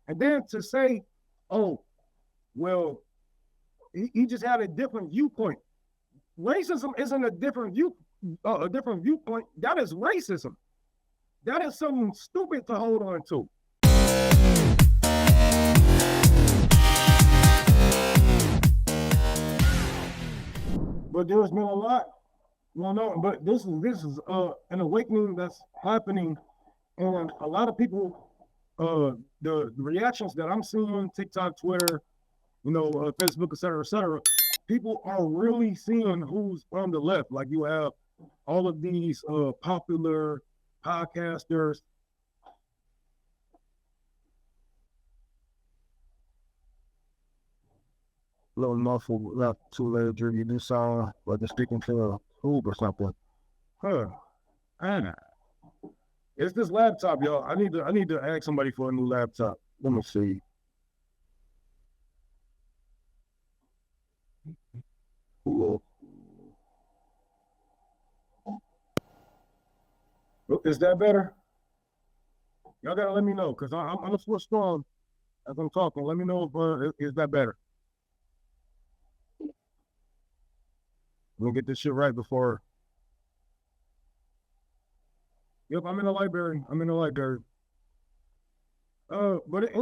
And then to say, oh, well, he just had a different viewpoint. Racism isn't a different viewpoint. That is racism. That is something stupid to hold on to. But there's been a lot. Well, no, but this is an awakening that's happening, and a lot of people, the reactions that I'm seeing on TikTok, Twitter, Facebook, et cetera, people are really seeing who's on the left. Like you have all of these popular podcasters. Little muffled, not too late. You do sound like you're speaking to a tube or something. Huh. And it's this laptop, y'all. I need to ask somebody for a new laptop. Let me see. Ooh. Is that better? Y'all gotta let me know, because I'm gonna switch on as I'm talking. Let me know if is that better. We'll get this shit right before. Yep, I'm in the library. I'm in the library. But a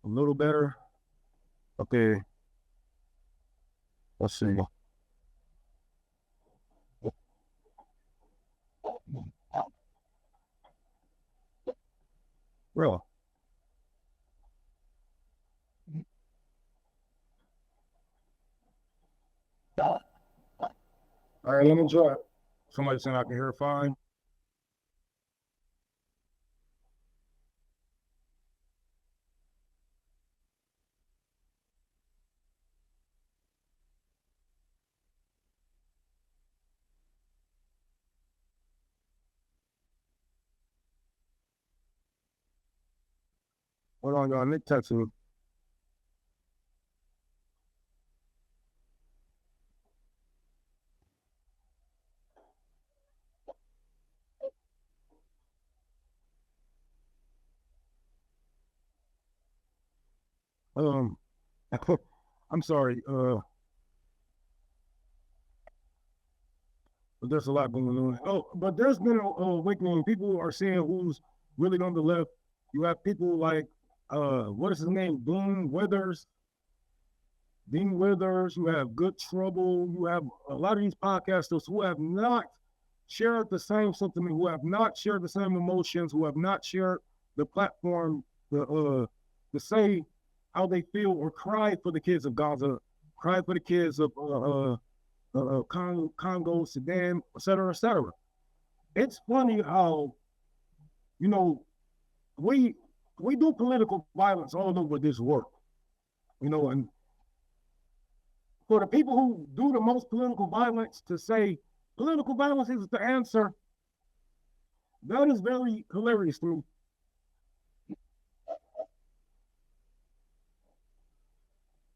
little better. Okay. Let's see. Really? All right, let me try it. Somebody saying I can hear it fine. Hold on, y'all. Nick texting me. Um, I'm sorry. But there's a lot going on. Oh, but there's been a awakening. People are saying who's really on the left. You have people like what is his name? Dean Withers. You have Good Trouble. You have a lot of these podcasters who have not shared the same sentiment, who have not shared the same emotions, who have not shared the platform to say how they feel or cry for the kids of Gaza, cry for the kids of Congo, Sudan, et cetera, et cetera. It's funny how, you know, we we do political violence all over this world, and for the people who do the most political violence to say political violence is the answer, that is very hilarious to me.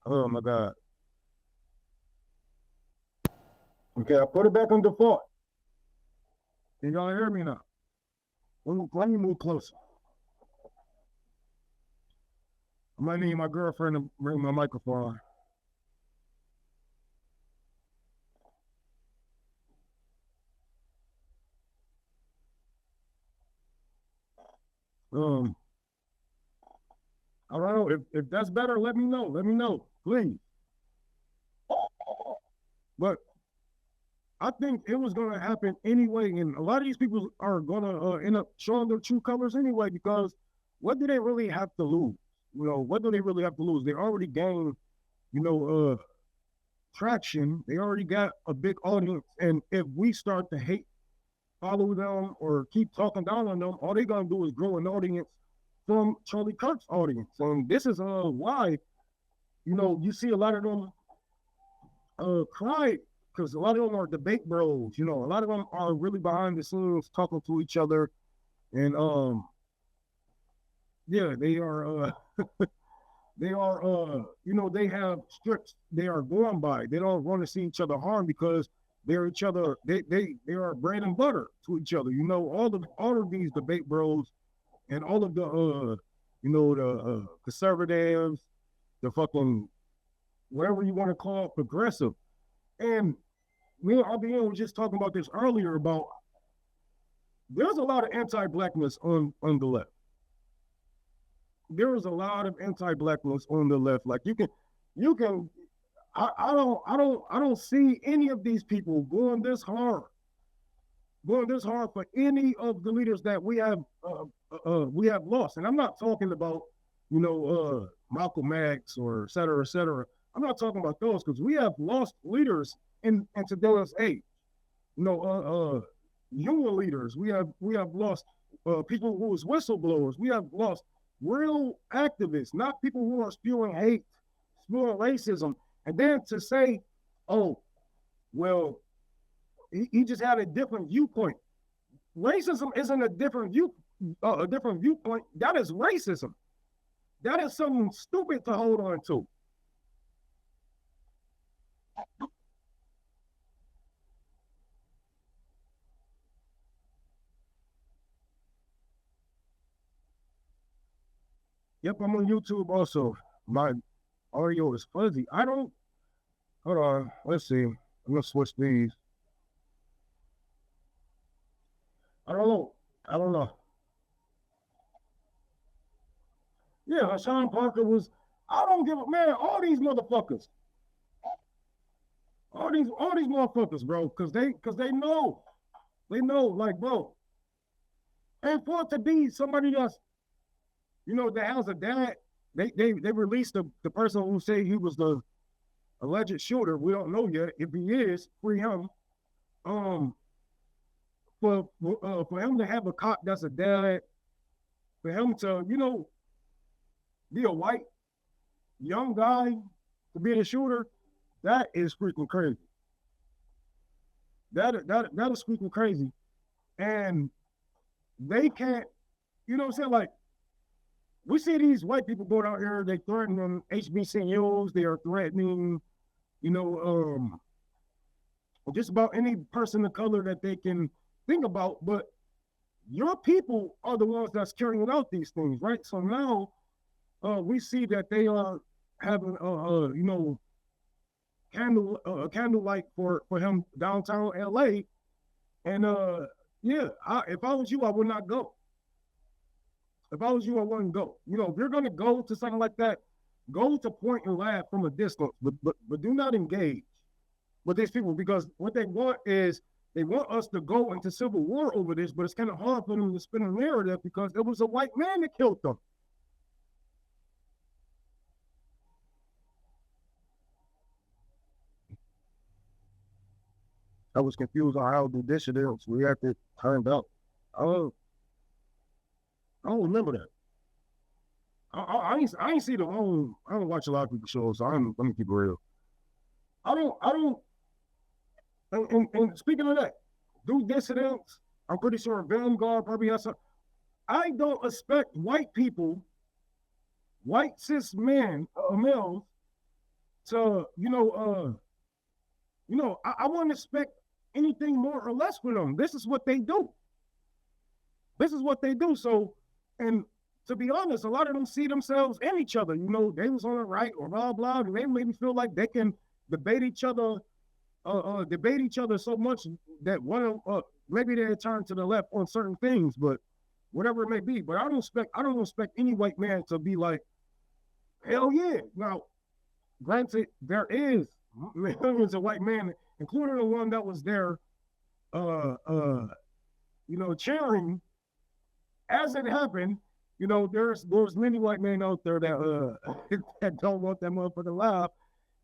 Oh my God. Okay, I put it back on default. Can y'all hear me now? Let me move closer. I might need my girlfriend to bring my microphone. Um, I don't know if that's better. Let me know. Let me know, please. But I think it was going to happen anyway, and a lot of these people are going to end up showing their true colors anyway. Because what do they really have to lose? What do they really have to lose? They already gained, you know, traction. They already got a big audience, and if we start to hate, follow them, or keep talking down on them, all they're gonna do is grow an audience from Charlie Kirk's audience. And this is why, you see a lot of them cry, because a lot of them are debate bros. A lot of them are really behind the scenes talking to each other, and yeah, they are. They are, they have strips they are going by. They don't want to see each other harm because they're each other. They are bread and butter to each other. You know, all of these debate bros and all of the the conservatives, the fucking whatever you want to call it, progressive. And me and RBN was just talking about this earlier about there's a lot of anti-blackness on the left. There is a lot of anti-blackness on the left. Like you can I don't see any of these people going this hard for any of the leaders that we have lost. And I'm not talking about, Malcolm X or et cetera, et cetera. I'm not talking about those because we have lost leaders in today's age. Union leaders. We have lost people who was whistleblowers. We have lost real activists, not people who are spewing hate, spewing racism. And then to say, oh, well, he just had a different viewpoint. Racism isn't a different viewpoint. That is racism. That is something stupid to hold on to. Yep, I'm on YouTube also. My audio is fuzzy. Hold on. Let's see. I'm gonna switch these. I don't know. Yeah, Sean Parker was. I don't give a man. All these motherfuckers. All these motherfuckers, bro. Cause they know. They know, like, bro. And for it to be somebody that's, that has a dad, they released the person who say he was the alleged shooter. We don't know yet. If he is, free him. For him to have a cop that's a dad, for him to, be a white young guy to be the shooter, that is freaking crazy. That is freaking crazy. And they can't, what I'm saying? Like, we see these white people going out here, they threatening HBCUs, they are threatening, just about any person of color that they can think about. But your people are the ones that's carrying out these things, right? So now we see that they are having, candlelight for him downtown LA. And if I was you, I would not go. If I was you, I wouldn't go. If you're gonna go to something like that, go to point and laugh from a distance, but do not engage with these people, because what they want is they want us to go into civil war over this, but it's kind of hard for them to spin a narrative because it was a white man that killed them. I was confused on how the dissidents reacted, turned out. I don't remember that. I ain't see the whole. I don't watch a lot of people's shows, so let me keep it real. I don't. And speaking of that, do dissidents? I'm pretty sure Vanguard probably has some. I don't expect white people, white cis men, males, to I wouldn't expect anything more or less from them. This is what they do. This is what they do. So, and to be honest, a lot of them see themselves in each other. They was on the right or blah blah, and they maybe feel like they can debate each other so much that one maybe they turn to the left on certain things, but whatever it may be. But I don't expect any white man to be like, hell yeah. Now, granted, there is millions of white men, including the one that was there, cheering as it happened. There's many white men out there that that don't want that motherfucker alive,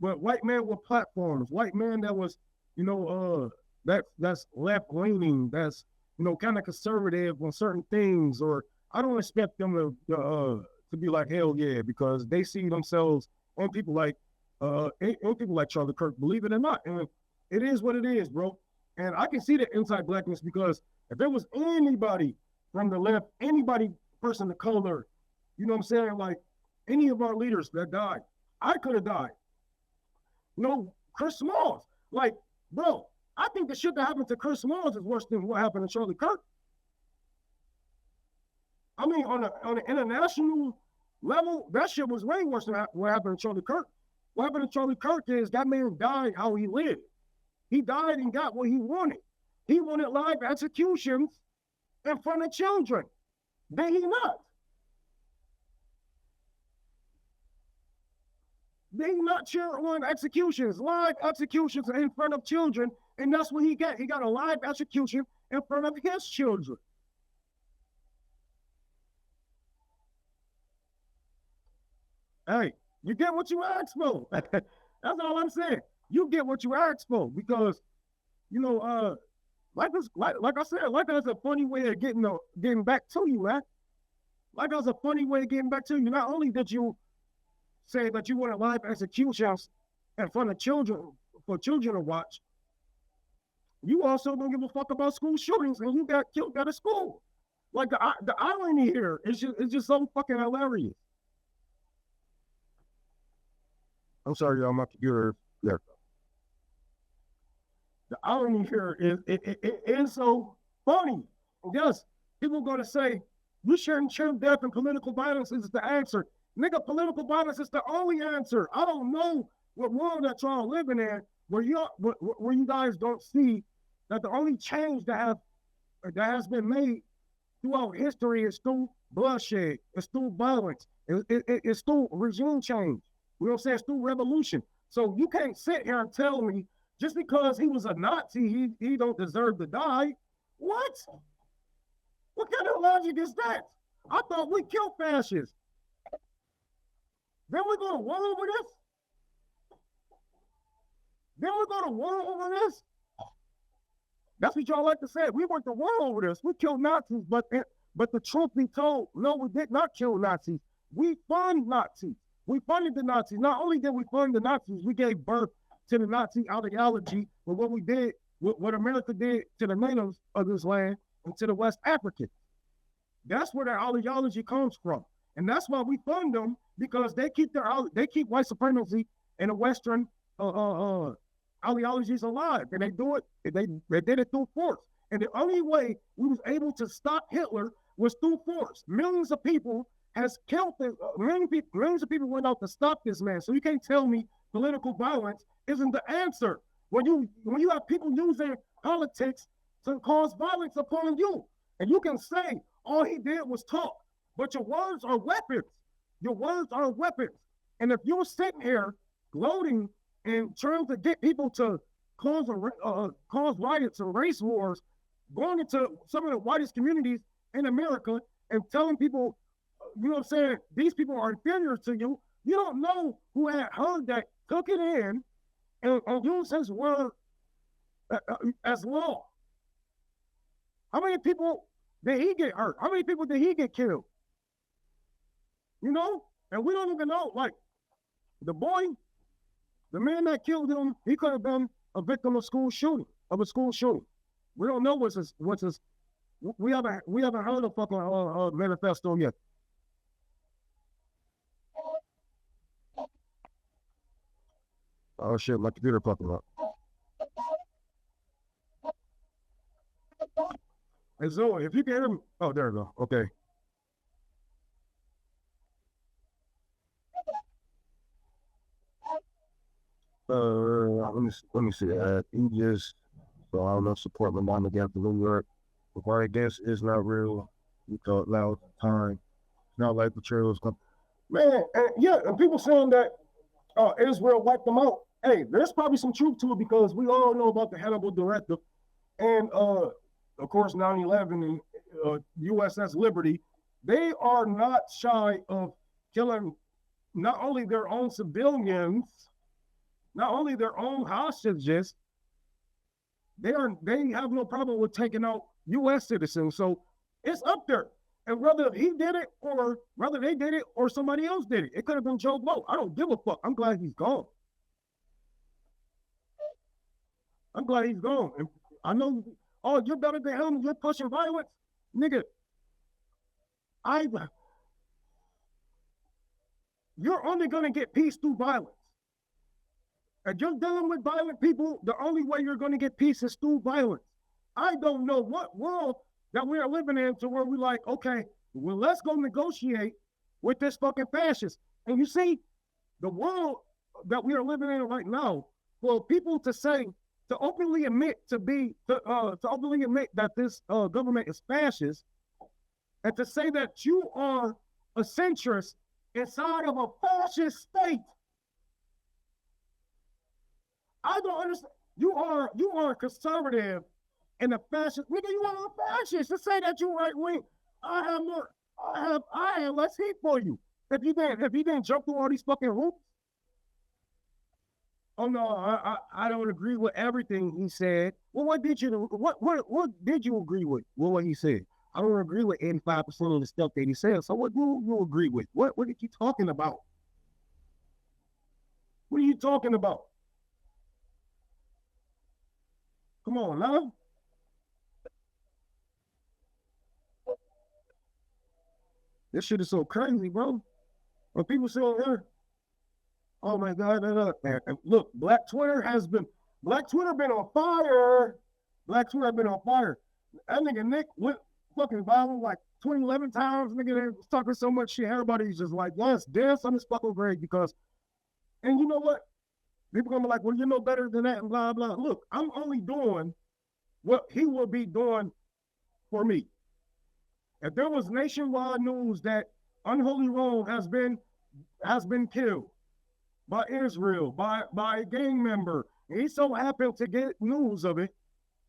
but white men with platforms, white men that was, that's left leaning, that's kind of conservative on certain things, or I don't expect them to be like hell yeah, because they see themselves on people like Charle Kirk, believe it or not, and it is what it is, bro. And I can see the anti-blackness because if there was anybody from the left, anybody person of color, what I'm saying, like any of our leaders that died, I could have died. Chris Smalls, like, bro, I think the shit that happened to Chris Smalls is worse than what happened to Charle Kirk. I mean, on an international level, that shit was way worse than what happened to Charle Kirk. What happened to Charle Kirk is that man died how he lived. He died and got what he wanted. He wanted live executions in front of children. Did he not? They not cheer on executions, live executions in front of children, and that's what he got. He got a live execution in front of his children. Hey, you get what you asked for. That's all I'm saying. You get what you asked for because, you know, like I said, like that's a funny way of getting back to you, man. Like that's a funny way of getting back to you. Not only did you say that you wanted live executions in front of children for children to watch, you also don't give a fuck about school shootings and you got killed at a school. Like the irony here is just so fucking hilarious. I'm sorry, y'all. My computer. There. The irony here is it is so funny. And yes, people are going to say we shouldn't cheer death and political violence is the answer. Nigga, political violence is the only answer. I don't know what world that y'all living in where you guys don't see that the only change that has been made throughout history is through bloodshed, it's through violence, it's through regime change. You know what I'm saying? It's through revolution. So you can't sit here and tell me just because he was a Nazi, he don't deserve to die. What? What kind of logic is that? I thought we killed fascists. Then we're going to war over this? Then we're going to war over this? That's what y'all like to say. We went to war over this. We killed Nazis, but the truth be told, no, we did not kill Nazis. We fund Nazis. We funded the Nazis. Not only did we fund the Nazis, we gave birth to the Nazi ideology with what we did, what America did to the natives of this land and to the West Africans. That's where their ideology comes from. And that's why we fund them, because they keep white supremacy and the Western ideologies alive. And they do it, they did it through force. And the only way we was able to stop Hitler was through force. Millions of people has killed him. Millions of people went out to stop this man. So you can't tell me political violence isn't the answer. When you have people using politics to cause violence upon you, and you can say all he did was talk, but your words are weapons. Your words are weapons. And if you're sitting here gloating and trying to get people to cause riots and race wars, going into some of the whitest communities in America and telling people, you know what I'm saying, these people are inferior to you, you don't know who had heard that, took it in, and used his word as law. How many people did he get hurt? How many people did he get killed? You know? And we don't even know, like, the man that killed him, he could have been a victim of a school shooting. We don't know what's his we haven't heard of fucking manifesto yet. Oh shit, my computer popping up. And so if you can hear me, oh, there we go. Okay. Let me see. Aegis. So I don't know. Support my mom against New York. The war against is not real. We thought loud time. It's not like the trailers come. Man, and people saying that Israel wiped them out. Hey, there's probably some truth to it because we all know about the Hannibal Directive and of course 9/11 and USS Liberty. They are not shy of killing not only their own civilians, not only their own hostages. They have no problem with taking out U.S. citizens. So it's up there. And whether he did it or whether they did it or somebody else did it, it could have been Joe Blow. I don't give a fuck. I'm glad he's gone. I'm glad he's gone. And I know, oh, you're better than him. You're pushing violence. Nigga, you're only going to get peace through violence. And you're dealing with violent people, the only way you're going to get peace is through violence. I don't know what world that we are living in to where we're like, okay, well, let's go negotiate with this fucking fascist. And you see, the world that we are living in right now, for people to say, to openly admit to openly admit that this government is fascist, and to say that you are a centrist inside of a fascist state, I don't understand. You are a conservative and a fascist. Nigga, you are a fascist. To say that you right wing, I have less hate for you. If you didn't jump through all these fucking hoops. Oh no, I don't agree with everything he said. Well, what did you agree with? Well, what he said. I don't agree with 85% of the stuff that he said. So what do you agree with? What are you talking about? What are you talking about? Come on, now. This shit is so crazy, bro. When people say, oh my God, man. Look, Black Twitter been on fire. Black Twitter been on fire. That nigga Nick went fucking viral like 2011 times. Nigga, they was talking so much shit. Everybody's just like, yes, dance on this fucking grade because, and you know what? People gonna be like, well, you know better than that and blah, blah. Look, I'm only doing what he will be doing for me. If there was nationwide news that Unholy Rome has been killed by Israel, by a gang member, and he so happened to get news of it,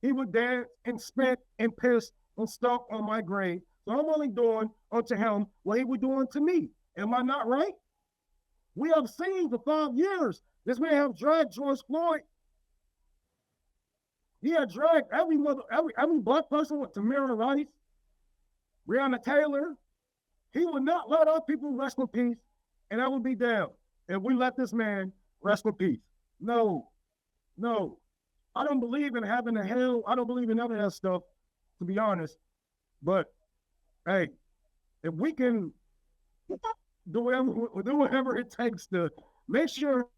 he would dance and spit and piss and stalk on my grave. So I'm only doing unto him what he would do unto me. Am I not right? We have seen for 5 years this man have dragged George Floyd. He had dragged every black person with Tamir Rice, Breonna Taylor. He would not let our people rest in peace, and I would be down if we let this man rest in peace. No. I don't believe in having a hell. I don't believe in none of that stuff, to be honest. But hey, if we can do whatever it takes to make sure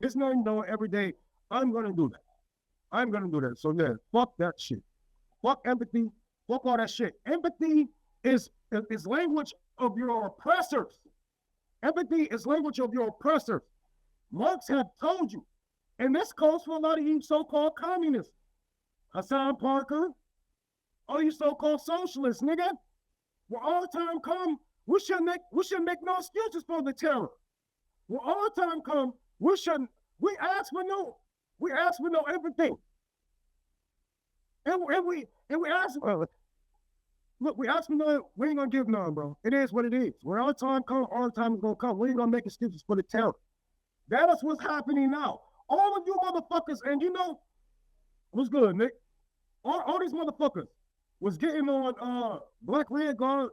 it's not done every day, I'm gonna do that. I'm gonna do that. So yeah, fuck that shit. Fuck empathy. Fuck all that shit. Empathy is language of your oppressors. Empathy is language of your oppressors. Marx have told you, and this goes for a lot of you so-called communists. Hassan Parker, all you so-called socialists, nigga. When all time come, we should make no excuses for the terror. When all time come, we ask for no empathy. And we ask, look, we ask for no, we ain't gonna give none, bro. It is what it is. When our time comes, our time is gonna come. We ain't gonna make excuses for the terror. That is what's happening now. All of you motherfuckers, and you know, what's good, Nick? All these motherfuckers was getting on Black Red Guard,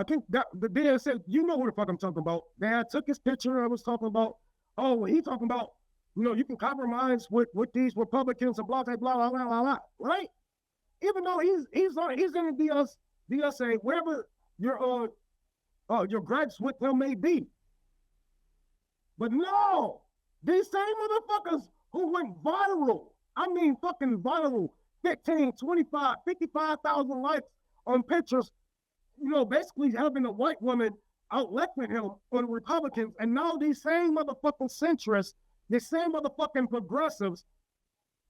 I think that the day I said, you know who the fuck I'm talking about. They had took his picture. I was talking about, he talking about, you know, you can compromise with these Republicans and blah, blah, blah, blah, blah, blah, right? Even though he's in the DSA, wherever your gripes with them may be. But no, these same motherfuckers who went viral, I mean fucking viral, 15, 25, 55,000 likes on pictures, you know, basically having a white woman out lecturing him on Republicans, and now these same motherfucking centrists, these same motherfucking progressives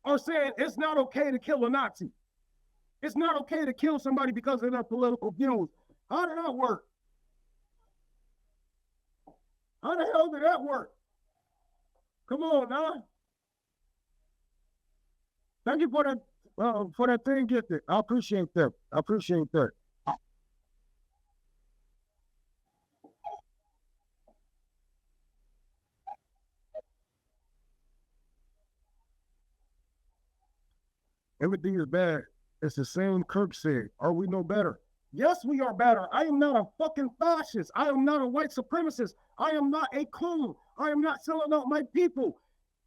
are saying it's not okay to kill a Nazi. It's not okay to kill somebody because of their political views. How did that work? How the hell did that work? Come on, now. Thank you for that thing, gifted. I appreciate that. Everything is bad. It's the same Kirk said. Are we no better? Yes, we are better. I am not a fucking fascist. I am not a white supremacist. I am not a coon. I am not selling out my people.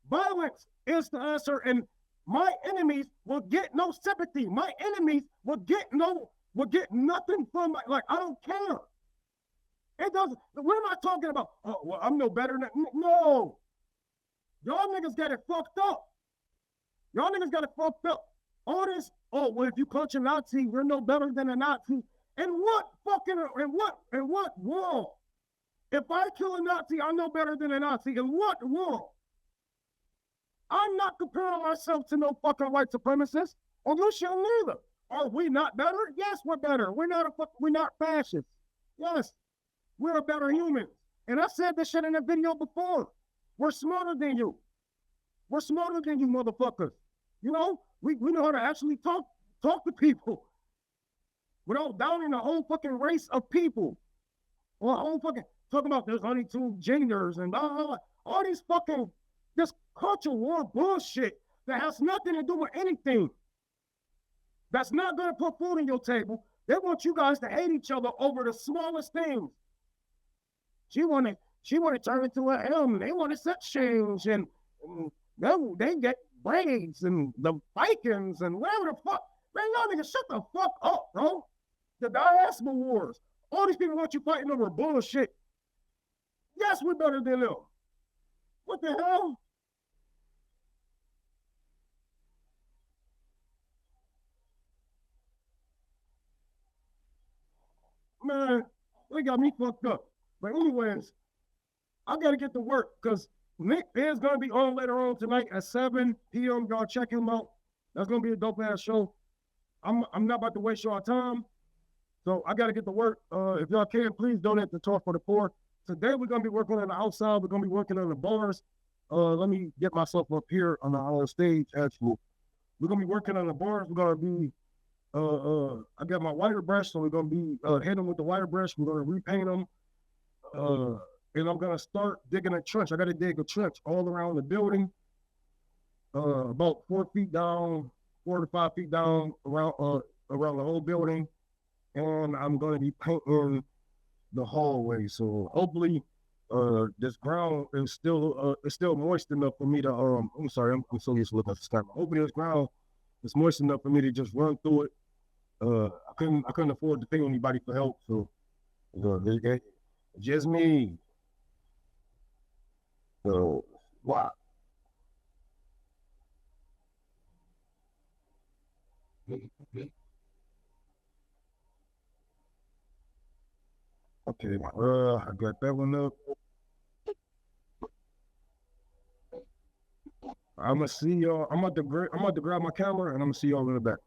Violence is the answer, and my enemies will get no sympathy. My enemies will get nothing from I don't care. It doesn't. What am I talking about? Oh, well, I'm no better than no. Y'all niggas got it fucked up. Y'all niggas got it fucked up. All this, oh, well, if you punch a Nazi, we're no better than a Nazi. And what fucking, in what world? If I kill a Nazi, I'm no better than a Nazi. In what world? I'm not comparing myself to no fucking white supremacist, or you shall neither. Are we not better? Yes, we're better. We're not fascists. Yes, we're a better human. And I said this shit in a video before. We're smarter than you. We're smarter than you motherfuckers. You know, we know how to actually talk to people without downing a whole fucking race of people. Or a whole fucking, talking about there's only two genders and blah, blah, blah. All these fucking, this culture war bullshit that has nothing to do with anything. That's not going to put food on your table. They want you guys to hate each other over the smallest things. She want to turn it to a M. They want to sex change and they get braids and the Vikings and whatever the fuck. Man, y'all niggas shut the fuck up, bro. The diaspora wars. All these people want you fighting over bullshit. Yes, we're better than them. What the hell? Man, they got me fucked up. But anyways, I gotta get to work because Nick is gonna be on later on tonight at 7 p.m. Y'all check him out. That's gonna be a dope ass show. I'm not about to waste y'all time. So I gotta get to work. If y'all can, please donate to Talk for the Poor. Today we're gonna be working on the outside. We're gonna be working on the bars. Let me get myself up here on the stage. Actually, we're gonna be working on the bars. We're gonna be I got my wire brush, so we're gonna be hitting them with the wire brush. We're gonna repaint them. And I'm gonna start digging a trench. I gotta dig a trench all around the building. About 4 feet down, 4 to 5 feet down around the whole building. And I'm gonna be painting the hallway. So hopefully this ground is still moist enough for me to I'm sorry, I'm so used to looking at the sky. Hopefully this ground is moist enough for me to just run through it. I couldn't afford to pay anybody for help, so just me. So wow. Okay, I got that one up. I'm gonna see y'all. I'm about to grab my camera and I'm gonna see y'all in the back.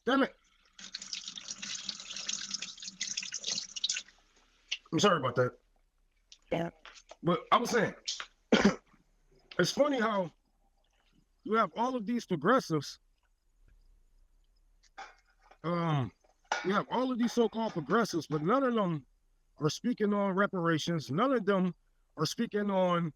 Damn it. I'm sorry about that. Yeah. But I was saying, it's funny how you have all of these progressives. You have all of these so-called progressives, but none of them are speaking on reparations. None of them are speaking on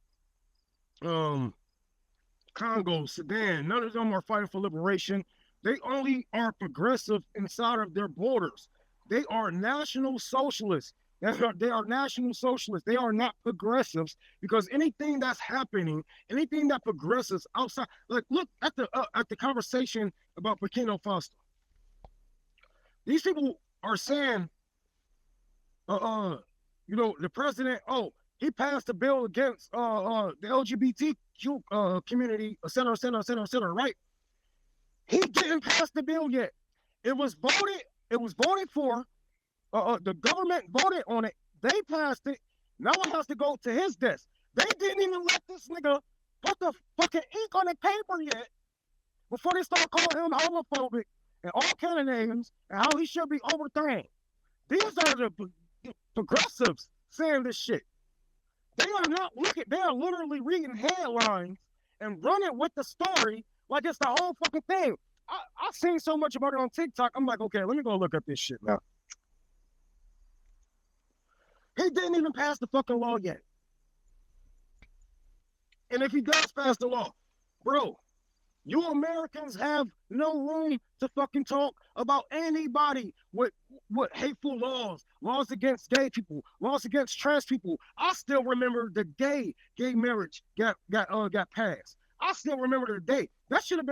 Congo, Sudan. None of them are fighting for liberation. They only are progressive inside of their borders. They are national socialists. They are national socialists. They are not progressives because anything that's happening, anything that progresses outside, like look at the conversation about Burkina Faso. These people are saying, the president, he passed a bill against the LGBTQ community, et cetera, right? He didn't pass the bill yet. It was voted for. The government voted on it. They passed it. Now it has to go to his desk. They didn't even let this nigga put the fucking ink on the paper yet before they start calling him homophobic and all kind of names and how he should be overthrown. These are the progressives saying this shit. They are not looking, they are literally reading headlines and running with the story like it's the whole fucking thing. I've seen so much about it on TikTok. I'm like, okay, let me go look up this shit now. He didn't even pass the fucking law yet. And if he does pass the law, bro, you Americans have no room to fucking talk about anybody with hateful laws against gay people, laws against trans people. I still remember the day gay marriage got passed. I still remember the day. That should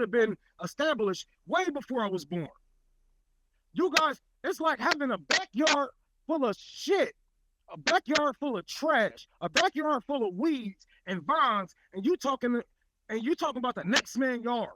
have been established way before I was born. You guys, it's like having a backyard full of shit, a backyard full of trash, a backyard full of weeds and vines, and you talking about the next man yard.